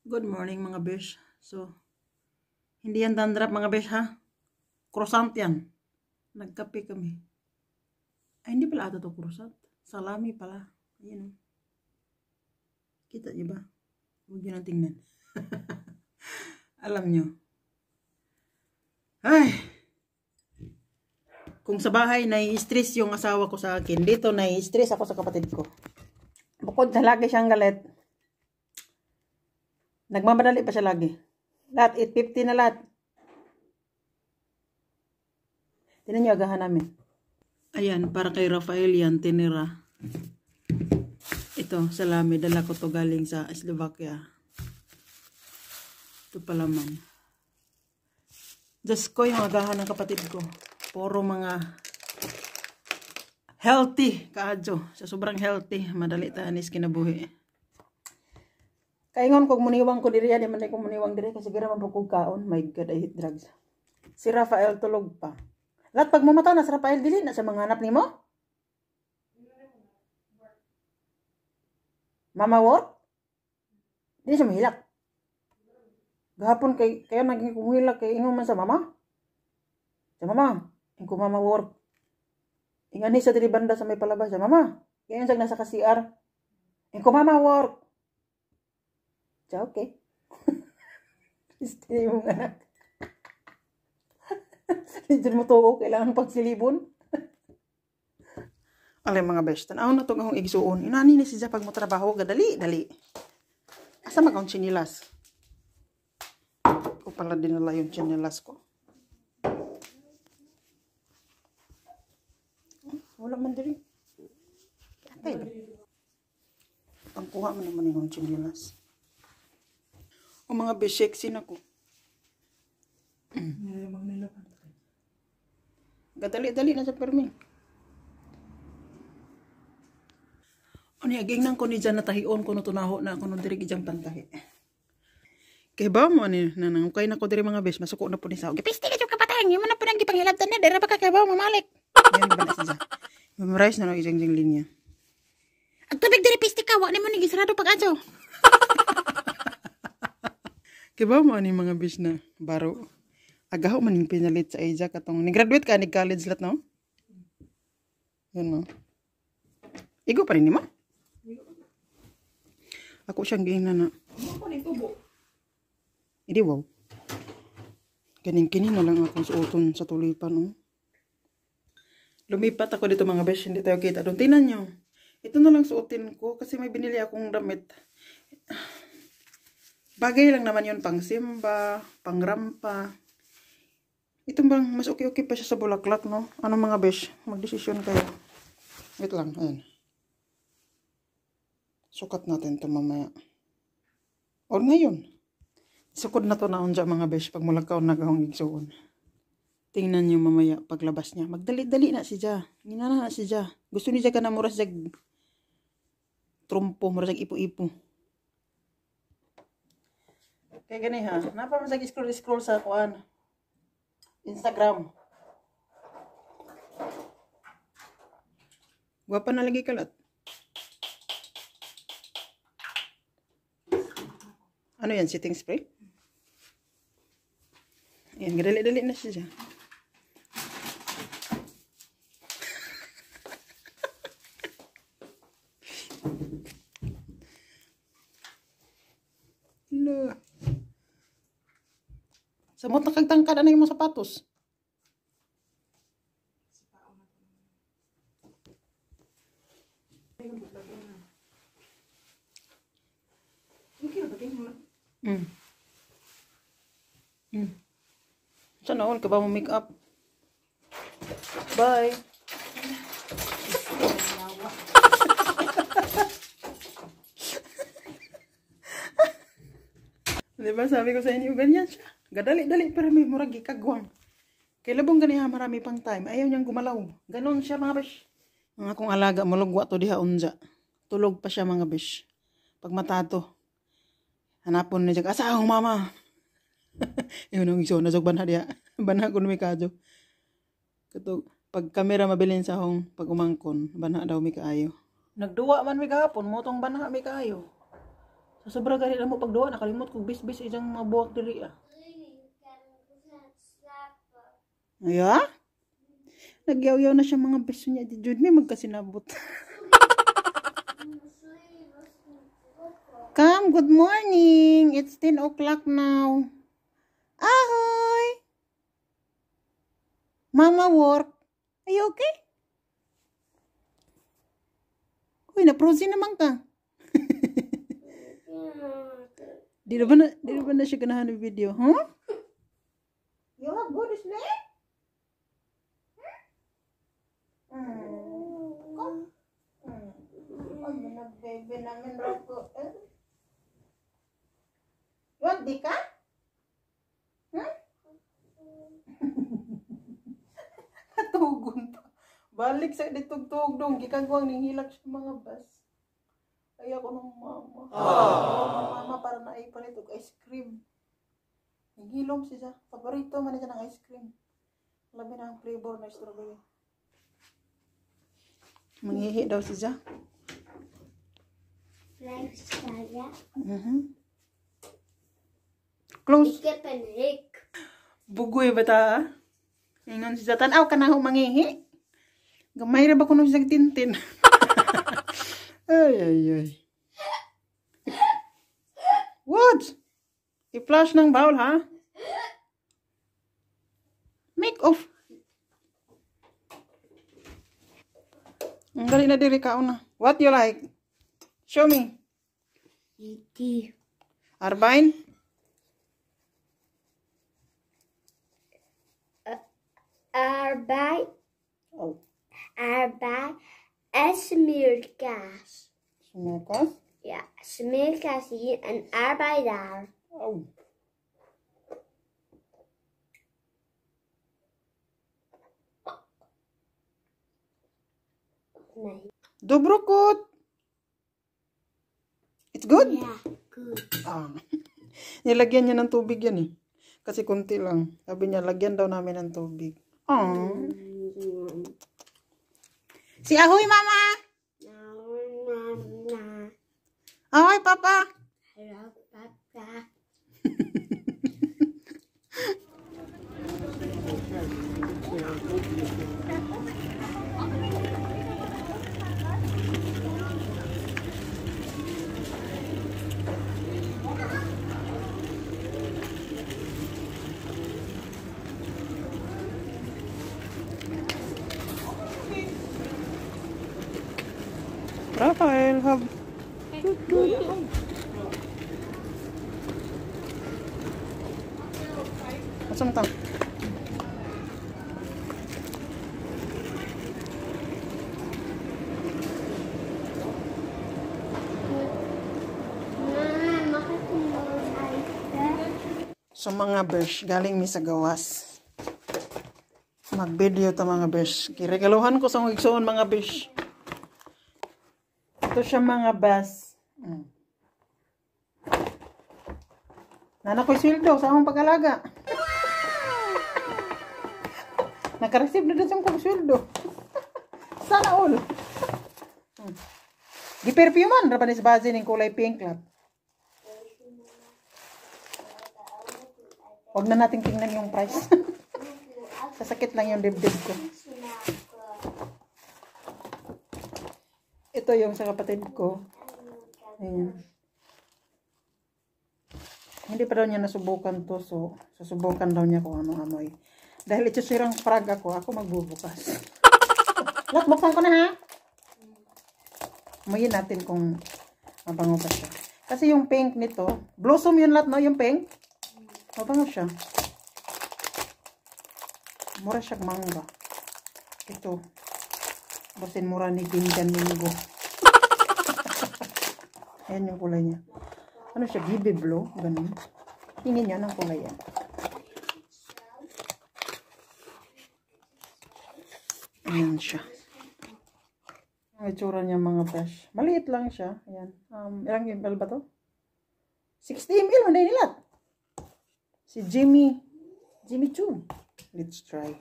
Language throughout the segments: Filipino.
Good morning mga besh. So, hindi yan dandruff mga besh ha. Croissant yan. Nagkape kami. Ay, hindi pala ito to croissant. Salami pala. Ayan o. Kita niyo ba? Huwag nyo na tingnan. Alam nyo. Ay! Kung sa bahay nai-stress yung asawa ko sa akin, dito nai-stress ako sa kapatid ko. Bukod sa lagi siyang galit, nagmamadali pa siya lagi. Lahat, 8:50 na lahat. Tinan nyo agahan namin. Ayan, para kay Rafael yan, tinira. Ito, salami. Dala ko to galing sa Slovakia. Ito palaman. Diyos ko yung agahan ng kapatid ko. Puro mga healthy kaadyo. Sa sobrang healthy, madali tanis kinabuhi. Kaingon kog muniwang ko diri, di man ko muniwang diri kasi gira man pugog kaon. My God, I hate drugs. Si Rafael tulog pa. Lahat pag mamataw na si Rafael dili na sa mga hanap nimo? Mama work? Di siya mahilak. Gahapon kayo naging kumilak kay ingon man sa mama. Sa mama, ingko mama work. Ingani sa diri banda sa may palabas sa mama. Kaya sag nasa ka-CR. Ingko mama work. Siya, okay. Stay mo nga. Hindi mo to, kailangan pagsilibon. Alay mga besh, tanaw na itong akong igsuon. Inani ni siya pag mo trabaho, dali. Asa mag-akong chinilas? Ko pala dinala yung chinilas ko. Wala man diri. Atay ba? Pangkuha mo naman yung chinilas. O mga besh, sexy na ko. Gadali-dali na sa permi. Ano aging nang ko ni dyan natahion ko no tunaho na ako no diri gijang pantahi. Kaya ba mo ani nanang kay nako diri mga besh masuko na po ni sao. Gipiste ka jud kapatang, imo na po nang gipanghilabtan na dira ba ka kay ba mamalik. Yan ba na siya. Memorize na no gijang linya. Ang tubig diri piste ka wa nimo ni gisrado pag adto. Kaya ba mo ani mga besh na baro. Agaho man yung pinalit sa Asia katong ni-graduate ka ni college lat no? Yun no. Igo pa rin ni mo? Ako siyang gihingnan na. Hindi wow. Kaning-kinin na lang akong suoton sa tulipan no. Lumipat ako dito mga besh, hindi tayo kita doon. Tingnan nyo. Ito na lang suotin ko kasi may binili akong damit. Bagay lang naman yun pang simba, pang rampa. Ito bang mas okay pa siya sa bulaklak, no? Ano mga besh? Magdesisyon kayo. Wait lang, ayan. Sukat natin ito mamaya. O ngayon. Sukod na to na unja mga besh pag mulakaw nagahong igsuon. Tingnan niyo mamaya paglabas niya. Magdali-dali na siya. Ginana na siya. Gusto niya ka na muras jag trumpo, muras jag ipo-ipo. Kaya gani ha. Napa man scroll sa kuan. Instagram. Gwapa na lagi kalat. Ano yan? Setting spray? Ayan, gadali-dali na siya. Look. Samot nakagtangkad na yung mga sapatos. Sana all ka ba mo make up? Bye. Diba sabi ko sa inyo ganyan siya. Gadali-dali pero may murag ikagwang. Kaya labong ganiha marami pang time. Ayaw niyang gumalaw. Ganon siya mga besh. Mga kong alaga malugwa to diha unja. Tulog pa siya mga besh. Pag matato. Hanapon niya asa akong mama. Yun ang iso na banha diha. Banha ko mi kadyo. Kato pag kamera mabilin sa akong pag umangkon, banha daw mi kaayo. Nagduwa man mi gahapon, motong banha mi kaayo. Sobra gali na mo pagduwa, nakalimot kong bis-bis isang mabuwag diri ah. Yeah? Nagyaw-yaw na siya mga beso niya. Di Jud, may magkasinabot. Come, good morning. It's 10 o'clock now. Ahoy! Mama work. Are you okay? Uy, na-frozen naman ka. Di ba na siya ganahan ng video, huh? You have good sleep? Baby namin roko. What, di ka? Tugon pa. Balik sa ditugtog dong. Gikagwang ning hilak sa mga bus. Kaya ko nung mama. Mama para na ipalit og ice cream. Higilom siya. Paborito man niya ng ice cream. Labi na ang flavor na strawberry. Mangihi daw siya. Close. Bugoy ba ta? Ingon siya. Tanaw ka na ho mangihi. Gamay ra ba kuno siya tintin? Ay. What? I-flush ng bowl, ha? Make off. Ang gali na diri ka una. What you like? Show me. Iti. Arbain? Arbei. Oh. Arbei. Smirkas. Smirkas? Ja, smirkas hier en arbei daar. Oh. Nee. Dobrokot. It's good? Ja, goed. Ah. Nilagyan niya ng tubig yan eh. Kasi kunti lang. Sabi niya, lagyan daw namin ng tubig. Oh. Si Ahoy, Mama! Ahoy, Papa! Hello, Papa. Rafael, have... Asam tang? So mga besh, galing mi sa gawas. Mag-video ta mga besh. Kiregaluhan ko sa mga igsoon mga besh. Ito siya mga bas. Nana ko'y sweldo sa akong pag-alaga. Nakareceive na din siyang kong sweldo. Sana all. Giperfuman, rapanis bazi ng kulay pink lang. Huwag na natin tingnan yung price. Sasakit lang yung dibdib ko. Ito yung sa kapatid ko. Ayan. Hindi pa daw niya nasubukan to. So, susubukan daw niya kung ano-ano eh. Dahil ito sirang frag ako magbubukas. Look, buksan ko na ha. Umayin natin kung mabango pa siya. Kasi yung pink nito, blossom yun lahat, no? Yung pink. Mabango siya. Mura siyang mangga. Ito. Basin mura ni Ginjan Minggo. Ayan yung kulay niya. Ano siya? Bibi blue. Ganun. Tingin niya ng kulay yan. Ayan siya. Ang itsura niya mga besh. Maliit lang siya. Ayan. Ilang ml ba to? 60 ml. Manday nilat. Si Jimmy Choo. Let's try.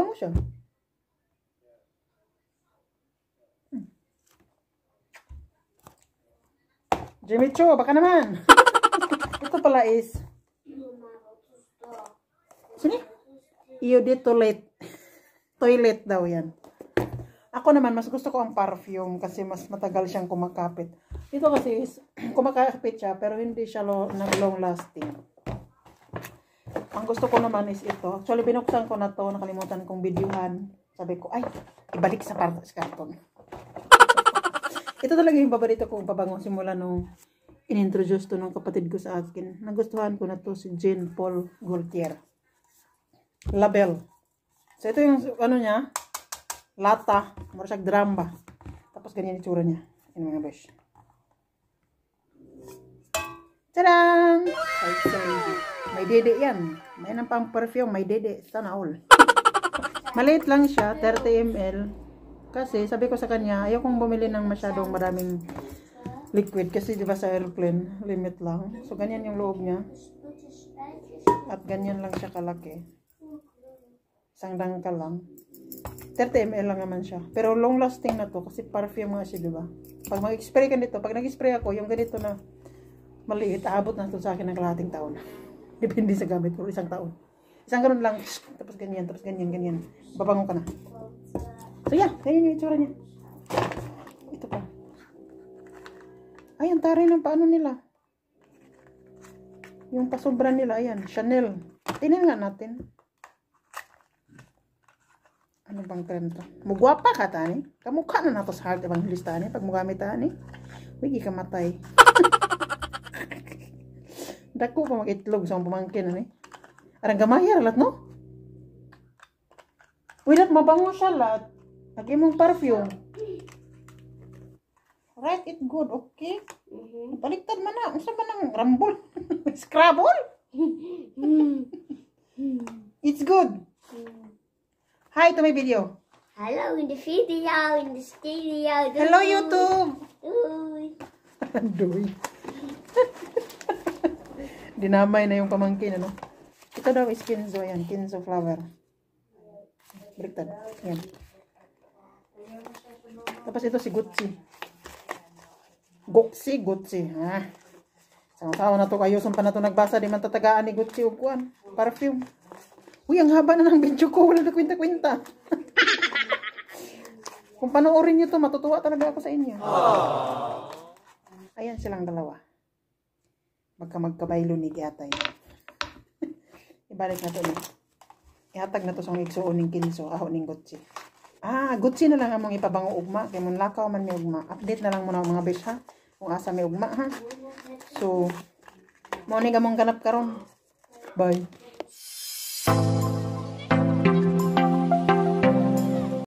mabango siya. Jimmy Choo, baka naman. Ito pala is sini? Iodide toilet daw yan. Ako naman, mas gusto ko ang perfume kasi mas matagal siyang kumakapit. Ito kasi is, kumakapit siya pero hindi siya long lasting. Ang gusto ko naman is ito. Actually, binuksan ko na to. Nakalimutan kong videohan. Sabi ko, ay, ibalik sa karton. Ito talaga yung paborito kong pabango simula nung inintroduce to ng kapatid ko sa akin. Nagustuhan ko na to si Jean Paul Gaultier. Label. So, ito yung, ano niya, lata. Marasag dramba. Tapos, ganyan yung tsura niya. Yan mga besh. Tadang! May dede yan. May nang pang perfume, may dede. Sana all. Maliit lang siya, 30 ml. Kasi, sabi ko sa kanya, ayaw kong bumili ng masyadong maraming liquid. Kasi, di ba sa airplane, limit lang. So, ganyan yung loob niya. At ganyan lang siya kalaki. Isang dangkal lang. 30 ml lang naman siya. Pero long lasting na to kasi perfume nga siya, di ba? Pag mag-spray ka nito, pag nag-spray ako, yung ganito na maliit, aabot na to sa akin ng kalahating taon. Depende sa gamit ko, isang taon. Isang ganun lang, tapos ganyan, ganyan. Babango ka na. So yeah, ganyan yung itsura niya. Ito pa. Ay, ang taray ng paano nila. Yung pasobra nila, ayan, Chanel. Tingnan nga natin. Ano bang trend to? Mugwapa ka, tani? Kamukha na nato sa heart evangelist, tani. Pag mugamit, tani. Wigi ka matay. Dako pa mag-itlog sa pamangkin, ani. Arang gamaya, lahat, no? Uy, lahat mabango siya, lahat. Lagi mong perfume. Right, it good, okay? Baliktad man na. Ano ba nang rambol? Scrabble? It's good. Hi to my video. Hello in the video, in the studio. Hello, YouTube. Uy. Andoy. Dinamay na yung pamangkin, ano? Ito daw is Kinzo, yan. Kinzo flower. Baliktad. Yan. Tapos ito si Gucci. Gucci. Ha? Sama-sama na to kayo. Sumpa na to nagbasa. Di man tatagaan ni Gucci o kuan. Perfume. Uy, ang haba na ng video ko. Wala na kwenta-kwenta. Kung panoorin nyo to, matutuwa talaga ako sa inyo. Ayan silang dalawa. Magkabaylo ni Giatay. Ibalik na to. Ihatag na to sa igsuon ng Kinzo. Aho ng Gucci. Gucci na lang among ipabango ugma. Kaya mun lakaw man may ugma. Update na lang muna mga besh, ha. Kung asa may ugma, ha. So, mo ni gamong ganap karon. Bye.